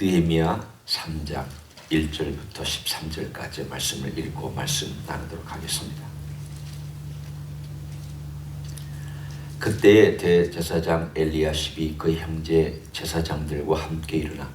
느헤미야 3장 1절부터 13절까지 말씀을 읽고 말씀 나누도록 하겠습니다. 그때에 대제사장 엘리야십이 그 형제 제사장들과 함께 일어나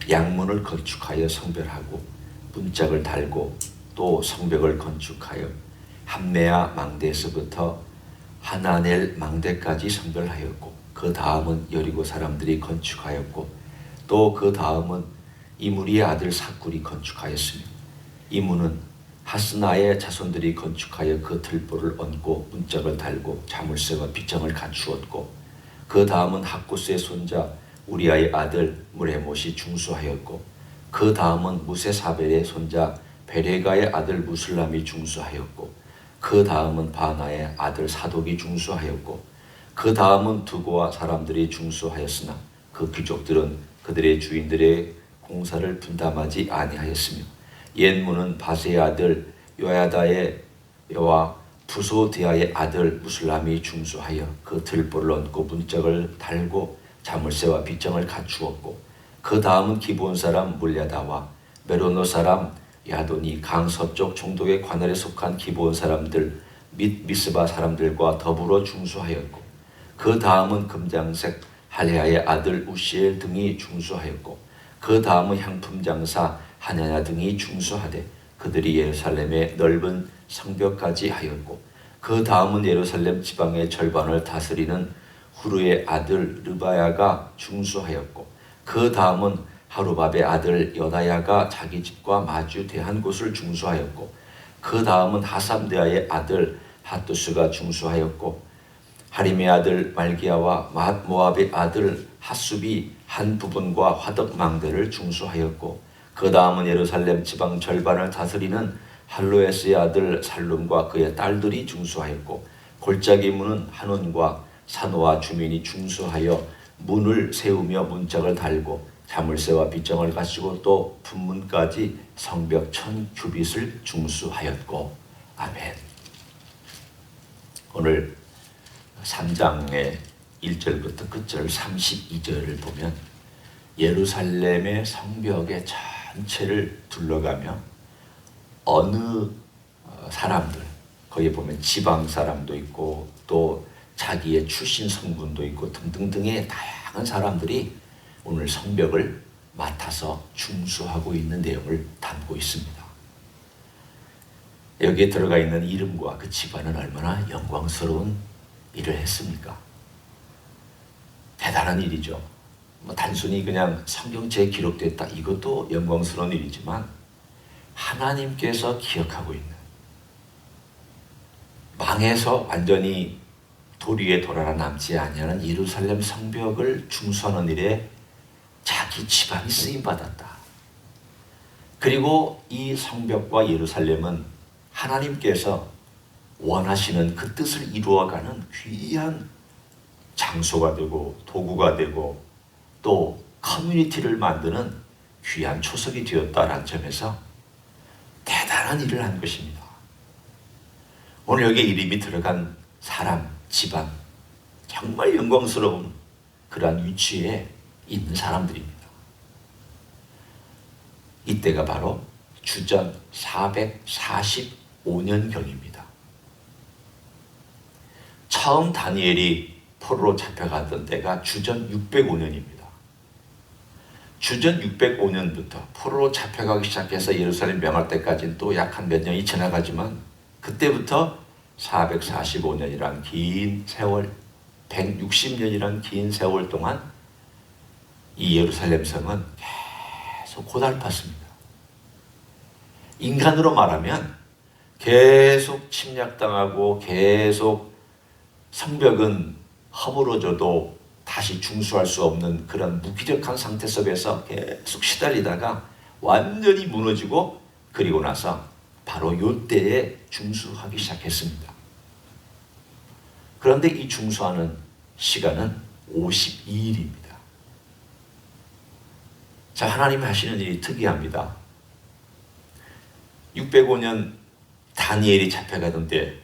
양문을 건축하여 성별하고 문짝을 달고 또 성벽을 건축하여 함메야 망대에서부터 하나넬 망대까지 성별하였고 그 다음은 여리고 사람들이 건축하였고 또 그 다음은 이므리의 아들 삭굴이 건축하였으며 이므는 하스나의 자손들이 건축하여 그 들보를 얹고 문짝을 달고 자물쇠와 빗장을 갖추었고 그 다음은 학구스의 손자 우리아의 아들 무레못이 중수하였고 그 다음은 무세사벨의 손자 베레가의 아들 무슬람이 중수하였고 그 다음은 바나의 아들 사독이 중수하였고 그 다음은 두고와 사람들이 중수하였으나 그 귀족들은 그들의 주인들의 공사를 분담하지 아니하였으며 옛문은 바세의 아들 요야다의 여와 부소디아의 아들 무슬람이 중수하여 그 들보를 얹고 문짝을 달고 자물쇠와 빗장을 갖추었고 그 다음은 기브온 사람 물야다와 메로노 사람 야돈이 강서쪽 총독의 관할에 속한 기브온 사람들 및 미스바 사람들과 더불어 중수하였고 그 다음은 금장색 할레아의 아들 우시엘 등이 중수하였고 그 다음은 향품 장사 하냐냐 등이 중수하되 그들이 예루살렘의 넓은 성벽까지 하였고 그 다음은 예루살렘 지방의 절반을 다스리는 후르의 아들 르바야가 중수하였고 그 다음은 하루밥의 아들 여다야가 자기 집과 마주 대한 곳을 중수하였고 그 다음은 하삼드아의 아들 하뚜스가 중수하였고 하림의 아들 말기야와 모압의 아들 하숲이 한 부분과 화덕망대를 중수하였고 그 다음은 예루살렘 지방 절반을 다스리는 할로에스의 아들 살룸과 그의 딸들이 중수하였고 골짜기 문은 한온과 산호와 주민이 중수하여 문을 세우며 문짝을 달고 자물쇠와 빗장을 갖추고 또 분문까지 성벽 1000규빗을 중수하였고 아멘. 오늘 3장의 1절부터 끝절 32절을 보면 예루살렘의 성벽의 전체를 둘러가며 어느 사람들, 거기에 보면 지방 사람도 있고 또 자기의 출신 성분도 있고 등등등의 다양한 사람들이 오늘 성벽을 맡아서 중수하고 있는 내용을 담고 있습니다. 여기에 들어가 있는 이름과 그 집안은 얼마나 영광스러운 일을 했습니까? 대단한 일이죠. 단순히 그냥 성경책에 기록됐다 이것도 영광스러운 일이지만 하나님께서 기억하고 있는 망해서 완전히 돌 위에 돌아라 남지 아니하는 예루살렘 성벽을 중수하는 일에 자기 집안이 쓰임받았다. 그리고 이 성벽과 예루살렘은 하나님께서 원하시는 그 뜻을 이루어가는 귀한 장소가 되고 도구가 되고 또 커뮤니티를 만드는 귀한 초석이 되었다는 점에서 대단한 일을 한 것입니다. 오늘 여기에 이름이 들어간 사람, 집안 정말 영광스러운 그러한 위치에 있는 사람들입니다. 이때가 바로 주전 445년경입니다. 처음 다니엘이 포로로 잡혀갔던 때가 주전 605년입니다. 주전 605년부터 포로로 잡혀가기 시작해서 예루살렘 명할 때까지는 또 약 한 몇 년이 지나가지만 그때부터 445년이란 긴 세월, 160년이란 긴 세월 동안 이 예루살렘 성은 계속 고달팠습니다. 인간으로 말하면 계속 침략당하고 계속 성벽은 허물어져도 다시 중수할 수 없는 그런 무기력한 상태 속에서 계속 시달리다가 완전히 무너지고 그리고 나서 바로 이때에 중수하기 시작했습니다. 그런데 이 중수하는 시간은 52일입니다. 자, 하나님이 하시는 일이 특이합니다. 605년 다니엘이 잡혀가던 때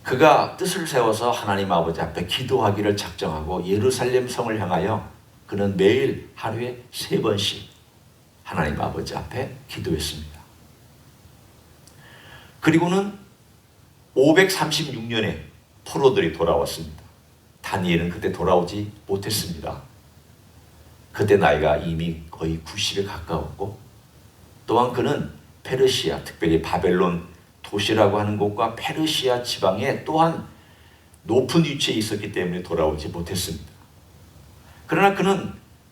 그가 뜻을 세워서 하나님 아버지 앞에 기도하기를 작정하고 예루살렘 성을 향하여 그는 매일 하루에 3번씩 하나님 아버지 앞에 기도했습니다. 그리고는 536년에 포로들이 돌아왔습니다. 다니엘은 그때 돌아오지 못했습니다. 그때 나이가 이미 거의 90에 가까웠고, 또한 그는 페르시아, 특별히 바벨론 도시라고 하는 곳과 페르시아 지방에 또한 높은 위치에 있었기 때문에 돌아오지 못했습니다. 그러나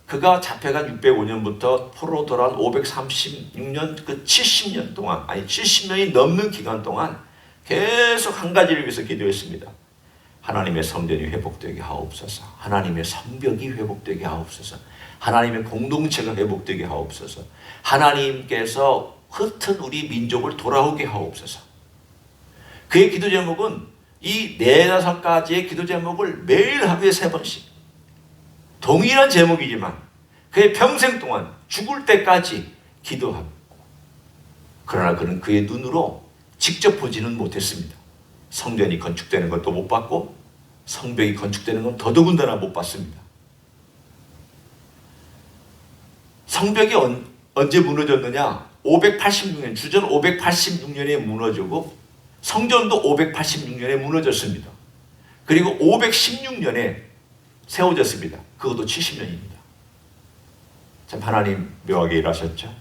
그가 잡혀간 605년부터 포로 돌아온 536년, 그 70년 동안, 70년이 넘는 기간 동안 계속 한 가지를 위해서 기도했습니다. 하나님의 성전이 회복되게 하옵소서. 하나님의 성벽이 회복되게 하옵소서. 하나님의 공동체가 회복되게 하옵소서. 하나님께서 흩은 우리 민족을 돌아오게 하옵소서. 그의 기도 제목은 이 4-5가지의 기도 제목을 매일 하루에 3번씩, 동일한 제목이지만 그의 평생 동안 죽을 때까지 기도하고, 그러나 그는 그의 눈으로 직접 보지는 못했습니다. 성전이 건축되는 것도 못 봤고 성벽이 건축되는 건 더더군다나 못 봤습니다. 성벽이 언제 무너졌느냐? 586년, 주전 586년에 무너지고 성전도 586년에 무너졌습니다. 그리고 516년에 세워졌습니다. 그것도 70년입니다. 참 하나님 묘하게 일하셨죠.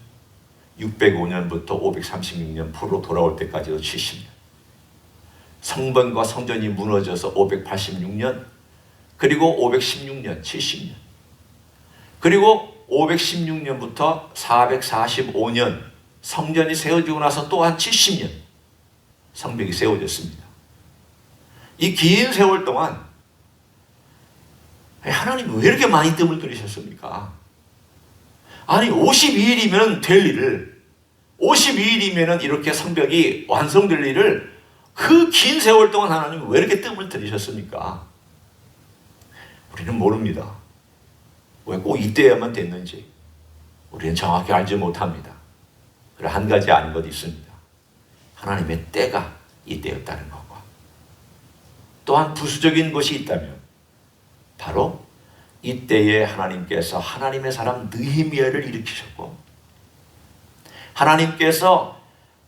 605년부터 536년 포로 돌아올 때까지도 70년. 성전과 성전이 무너져서 586년, 그리고 516년, 70년. 그리고 516년부터 445년 성전이 세워지고 나서 또한 70년 성벽이 세워졌습니다. 이 긴 세월 동안 하나님 왜 이렇게 많이 뜸을 들이셨습니까? 아니 52일이면 될 일을, 52일이면 이렇게 성벽이 완성될 일을 그 긴 세월 동안 하나님 왜 이렇게 뜸을 들이셨습니까? 우리는 모릅니다. 왜 꼭 이때야만 됐는지 우리는 정확히 알지 못합니다. 그러나 한 가지 아는 것이 있습니다. 하나님의 때가 이때였다는 것과, 또한 부수적인 것이 있다면 바로 이때에 하나님께서 하나님의 사람 느헤미야를 일으키셨고, 하나님께서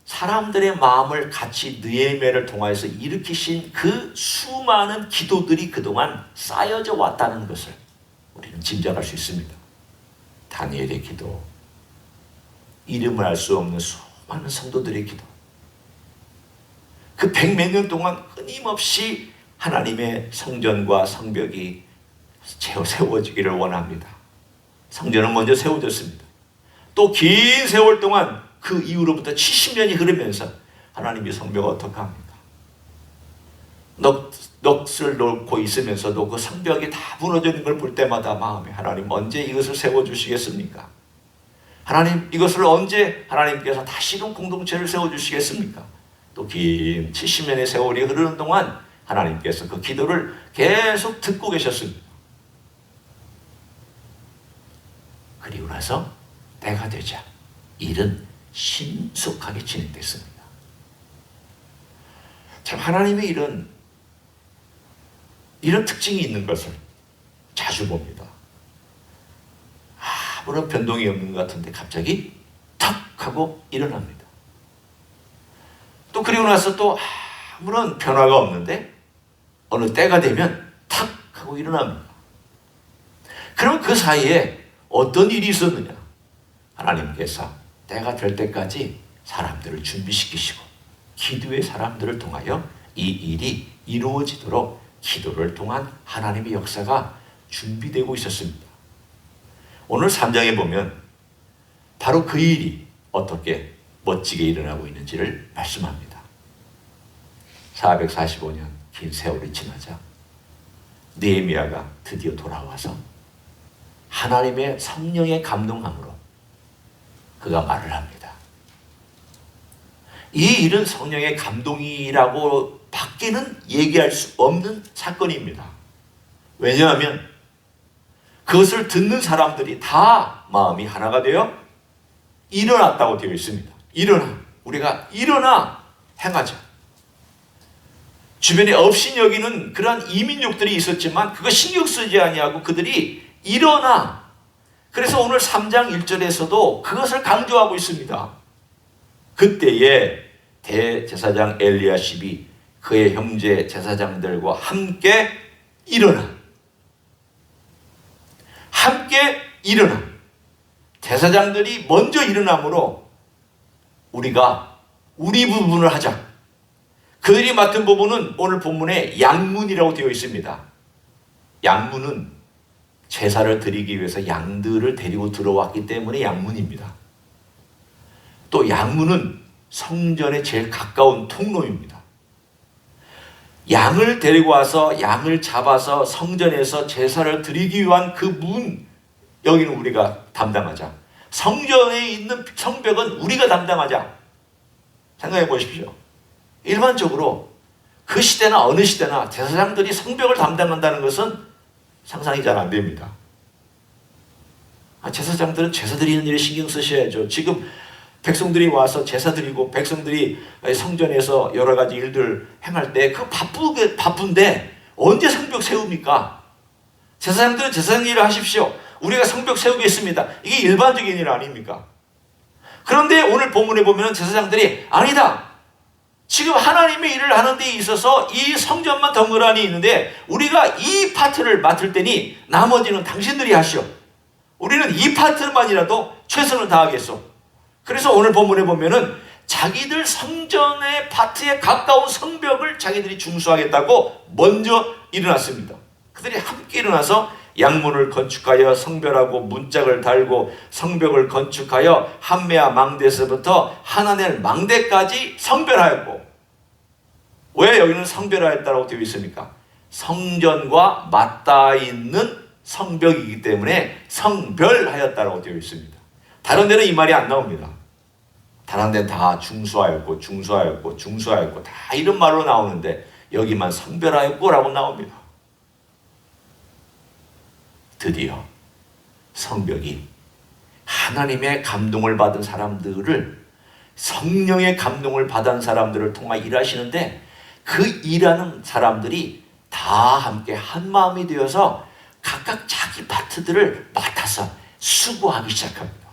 사람들의 마음을 같이 느헤미야를 통하여서 일으키신 그 수많은 기도들이 그동안 쌓여져 왔다는 것을 우리는 짐작할 수 있습니다. 다니엘의 기도, 이름을 알 수 없는 수많은 성도들의 기도, 그 100몇 년 동안 끊임없이 하나님의 성전과 성벽이 세워지기를 원합니다. 성전은 먼저 세워졌습니다. 또 긴 세월 동안 그 이후로부터 70년이 흐르면서 하나님의 성벽을 어떻게 합니까? 넋을 놓고 있으면서도 그 성벽이 다 무너지는 걸 볼 때마다 마음에, 하나님 언제 이것을 세워주시겠습니까? 하나님 이것을 언제 하나님께서 다시금 공동체를 세워주시겠습니까? 또 긴 70년의 세월이 흐르는 동안 하나님께서 그 기도를 계속 듣고 계셨습니다. 그리고 나서 때가 되자 일은 신속하게 진행됐습니다. 참 하나님의 일은 이런 특징이 있는 것을 자주 봅니다. 아무런 변동이 없는 것 같은데 갑자기 탁 하고 일어납니다. 또 그리고 나서 또 아무런 변화가 없는데 어느 때가 되면 탁 하고 일어납니다. 그럼 그 사이에 어떤 일이 있었느냐? 하나님께서 때가 될 때까지 사람들을 준비시키시고 기도의 사람들을 통하여 이 일이 이루어지도록 기도를 통한 하나님의 역사가 준비되고 있었습니다. 오늘 3장에 보면 바로 그 일이 어떻게 멋지게 일어나고 있는지를 말씀합니다. 445년 긴 세월이 지나자 느헤미야가 드디어 돌아와서 하나님의 성령의 감동함으로 그가 말을 합니다. 이 일은 성령의 감동이라고 밖에는 얘기할 수 없는 사건입니다. 왜냐하면 그것을 듣는 사람들이 다 마음이 하나가 되어 일어났다고 되어 있습니다. 우리가 일어나 행하자. 주변에 없인 여기는 그러한 이민족들이 있었지만 그거 신경 쓰지 아니하고 그들이 일어나. 그래서 오늘 3장 1절에서도 그것을 강조하고 있습니다. 그때에 대제사장 엘리야십이 그의 형제 제사장들과 함께 일어나. 함께 일어나. 제사장들이 먼저 일어나므로 우리가 우리 부분을 하자. 그들이 맡은 부분은 오늘 본문에 양문이라고 되어 있습니다. 양문은 제사를 드리기 위해서 양들을 데리고 들어왔기 때문에 양문입니다. 또 양문은 성전에 제일 가까운 통로입니다. 양을 데리고 와서 양을 잡아서 성전에서 제사를 드리기 위한 그 문, 여기는 우리가 담당하자. 성전에 있는 성벽은 우리가 담당하자. 생각해 보십시오. 일반적으로 그 시대나 어느 시대나 제사장들이 성벽을 담당한다는 것은 상상이 잘 안 됩니다. 제사장들은 제사 드리는 일에 신경 쓰셔야죠. 지금 백성들이 와서 제사 드리고 백성들이 성전에서 여러 가지 일들 행할 때 그 바쁜데 언제 성벽 세웁니까? 제사장들은 제사장 일을 하십시오. 우리가 성벽 세우겠습니다. 이게 일반적인 일 아닙니까? 그런데 오늘 본문에 보면 제사장들이 아니다. 지금 하나님의 일을 하는 데 있어서 이 성전만 덩그러니 있는데 우리가 이 파트를 맡을 테니 나머지는 당신들이 하시오. 우리는 이 파트만이라도 최선을 다하겠소. 그래서 오늘 본문에 보면은 자기들 성전의 파트에 가까운 성벽을 자기들이 중수하겠다고 먼저 일어났습니다. 그들이 함께 일어나서 양문을 건축하여 성별하고 문짝을 달고 성벽을 건축하여 한메아 망대에서부터 하나넬 망대까지 성별하였고, 왜 여기는 성별하였다고 되어 있습니까? 성전과 맞닿아 있는 성벽이기 때문에 성별하였다고 되어 있습니다. 다른 데는 이 말이 안 나옵니다. 다른 데는 다 중수하였고 중수하였고 중수하였고 다 이런 말로 나오는데 여기만 성별하였고라고 나옵니다. 드디어 성벽이 하나님의 감동을 받은 사람들을, 성령의 감동을 받은 사람들을 통해 일하시는데 그 일하는 사람들이 다 함께 한 마음이 되어서 각각 자기 파트들을 맡아서 수고하기 시작합니다.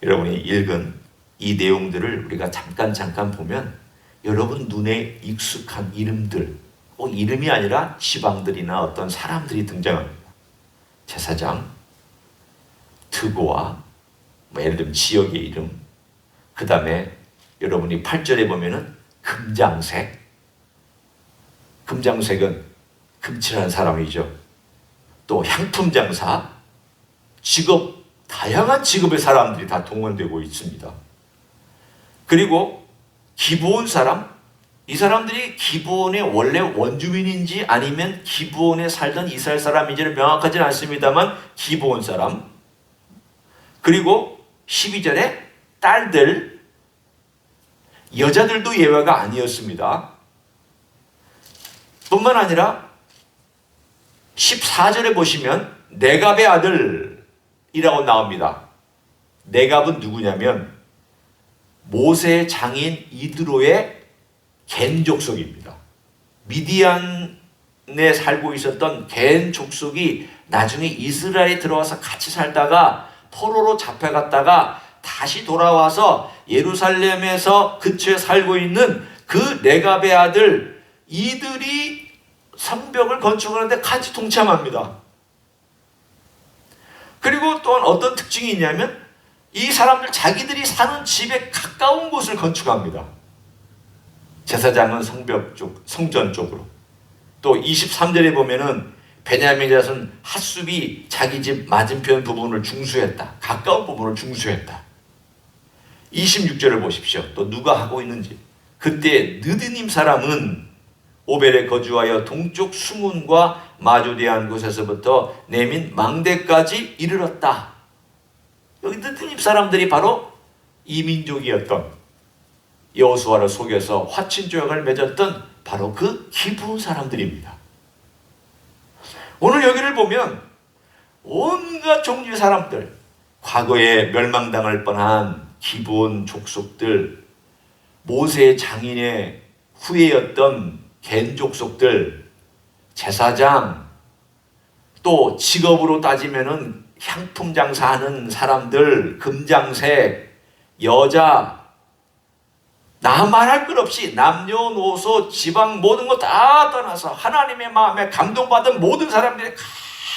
여러분이 읽은 이 내용들을 우리가 잠깐 보면 여러분 눈에 익숙한 이름들, 꼭 이름이 아니라 지방들이나 어떤 사람들이 등장합니다. 제사장, 트고와 예를 들면 지역의 이름, 그 다음에 여러분이 8절에 보면은 금장색, 금장색은 금칠하는 사람이죠. 또 향품장사, 직업, 다양한 직업의 사람들이 다 동원되고 있습니다. 그리고 기브온 사람, 이 사람들이 기브온의 원래 원주민인지 아니면 기브온에 살던 이스라엘 사람인지는 명확하지는 않습니다만 기브온 사람, 그리고 12절에 딸들, 여자들도 예외가 아니었습니다. 뿐만 아니라 14절에 보시면 네갑의 아들이라고 나옵니다. 네갑은 누구냐면 모세의 장인 이드로의 겐 족속입니다. 미디안에 살고 있었던 겐 족속이 나중에 이스라엘에 들어와서 같이 살다가 포로로 잡혀갔다가 다시 돌아와서 예루살렘에서 근처에 살고 있는 그 네갑의 아들 이들이 성벽을 건축하는데 같이 동참합니다. 그리고 또한 어떤 특징이 있냐면 이 사람들 자기들이 사는 집에 가까운 곳을 건축합니다. 제사장은 성벽 쪽, 성전 쪽으로. 또 23절에 보면은 베냐민 자손 핫숲이 자기 집 맞은편 부분을 중수했다. 가까운 부분을 중수했다. 26절을 보십시오. 또 누가 하고 있는지. 그때 느드님 사람은 오벨에 거주하여 동쪽 수문과 마주대한 곳에서부터 내민 망대까지 이르렀다. 여기 느드님 사람들이 바로 이민족이었던, 여호수아를 속여서 화친 조약을 맺었던 바로 그 기브온 사람들입니다. 오늘 여기를 보면 온갖 종류의 사람들, 과거에 멸망당할 뻔한 기브온 족속들, 모세의 장인의 후예였던 겐 족속들, 제사장, 또 직업으로 따지면은 향품 장사하는 사람들, 금장색, 여자, 나 말할 것 없이 남녀노소, 지방 모든 거 다 떠나서 하나님의 마음에 감동받은 모든 사람들이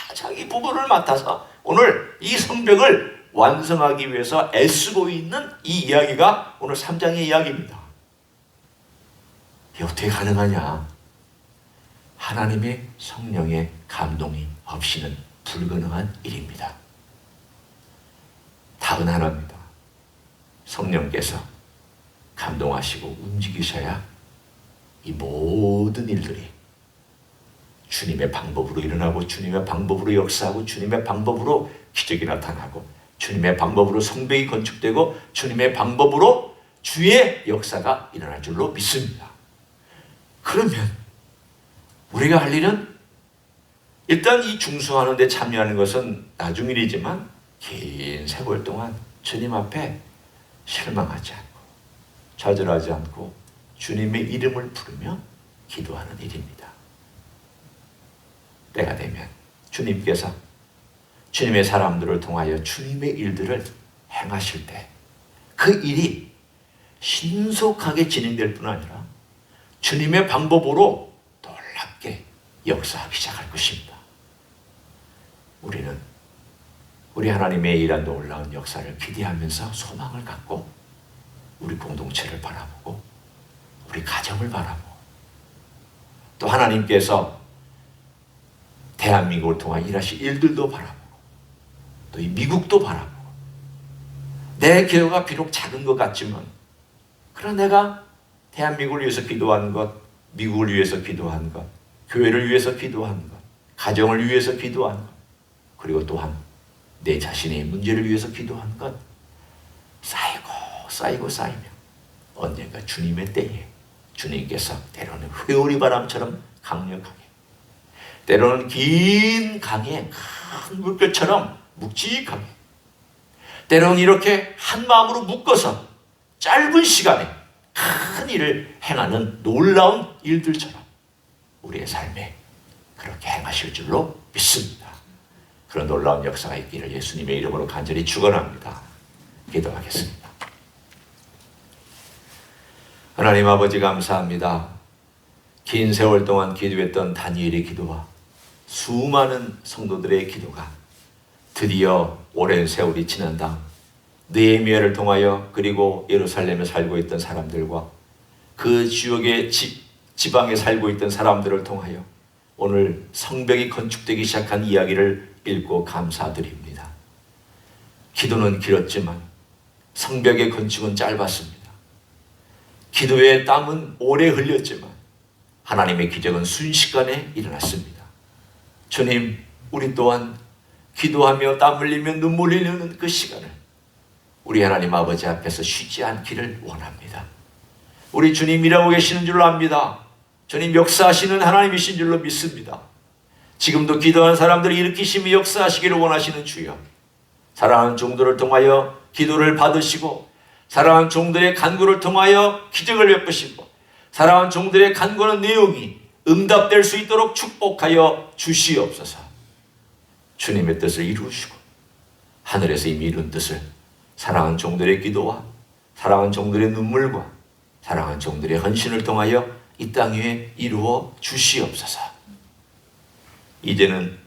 가장 이 부분을 맡아서 오늘 이 성벽을 완성하기 위해서 애쓰고 있는 이 이야기가 오늘 3장의 이야기입니다. 이게 어떻게 가능하냐? 하나님의 성령의 감동이 없이는 불가능한 일입니다. 답은 하나입니다. 성령께서 감동하시고 움직이셔야 이 모든 일들이 주님의 방법으로 일어나고, 주님의 방법으로 역사하고, 주님의 방법으로 기적이 나타나고, 주님의 방법으로 성벽이 건축되고, 주님의 방법으로 주의 역사가 일어날 줄로 믿습니다. 그러면 우리가 할 일은 일단 이 중수하는 데 참여하는 것은 나중 일이지만 긴 세월 동안 주님 앞에 실망하지 않고 좌절하지 않고 주님의 이름을 부르며 기도하는 일입니다. 때가 되면 주님께서 주님의 사람들을 통하여 주님의 일들을 행하실 때 그 일이 신속하게 진행될 뿐 아니라 주님의 방법으로 놀랍게 역사하기 시작할 것입니다. 우리는 우리 하나님의 일한 놀라운 역사를 기대하면서 소망을 갖고 우리 공동체를 바라보고 우리 가정을 바라보고 또 하나님께서 대한민국을 통한 일하실 일들도 바라보고 또 이 미국도 바라보고 내 교회가 비록 작은 것 같지만 그러나 내가 대한민국을 위해서 기도한 것, 미국을 위해서 기도한 것, 교회를 위해서 기도한 것, 가정을 위해서 기도한 것, 그리고 또한 내 자신의 문제를 위해서 기도한 것 쌓이고 쌓이며 언젠가 주님의 때에 주님께서 때로는 회오리 바람처럼 강력하게, 때로는 긴 강에 큰 물결처럼 묵직하게, 때로는 이렇게 한 마음으로 묶어서 짧은 시간에 큰 일을 행하는 놀라운 일들처럼 우리의 삶에 그렇게 행하실 줄로 믿습니다. 그런 놀라운 역사가 있기를 예수님의 이름으로 간절히 축원합니다. 기도하겠습니다. 하나님 아버지 감사합니다. 긴 세월 동안 기도했던 다니엘의 기도와 수많은 성도들의 기도가 드디어 오랜 세월이 지난 다음 느헤미야를 통하여 그리고 예루살렘에 살고 있던 사람들과 그 지역의 지방에 살고 있던 사람들을 통하여 오늘 성벽이 건축되기 시작한 이야기를 읽고 감사드립니다. 기도는 길었지만 성벽의 건축은 짧았습니다. 기도의 땀은 오래 흘렸지만 하나님의 기적은 순식간에 일어났습니다. 주님, 우리 또한 기도하며 땀 흘리며 눈물 흘리는 그 시간을 우리 하나님 아버지 앞에서 쉬지 않기를 원합니다. 우리 주님 일하고 계시는 줄로 압니다. 주님 역사하시는 하나님이신 줄로 믿습니다. 지금도 기도한 사람들을 일으키시며 역사하시기를 원하시는 주여, 사랑하는 종들을 통하여 기도를 받으시고 사랑하는 종들의 간구를 통하여 기적을 베푸시고 사랑하는 종들의 간구하는 내용이 응답될 수 있도록 축복하여 주시옵소서. 주님의 뜻을 이루시고 하늘에서 이미 이룬 뜻을 사랑하는 종들의 기도와 사랑하는 종들의 눈물과 사랑하는 종들의 헌신을 통하여 이 땅 위에 이루어 주시옵소서. 이제는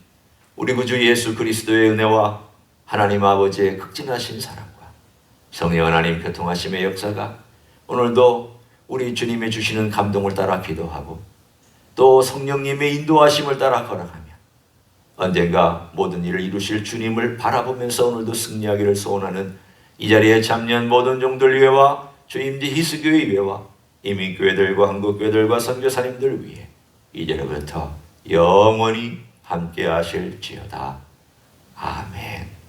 우리 구주 예수 그리스도의 은혜와 하나님 아버지의 극진하신 사랑과 성령 하나님 교통하심의 역사가 오늘도 우리 주님의 주시는 감동을 따라 기도하고 또 성령님의 인도하심을 따라 걸어가며 언젠가 모든 일을 이루실 주님을 바라보면서 오늘도 승리하기를 소원하는 이 자리에 참여한 모든 종들 위에와 주임지 희수교회 위에와 이민교회들과 한국교회들과 선교사님들 위해 이제로부터 영원히 함께 하실지어다. 아멘.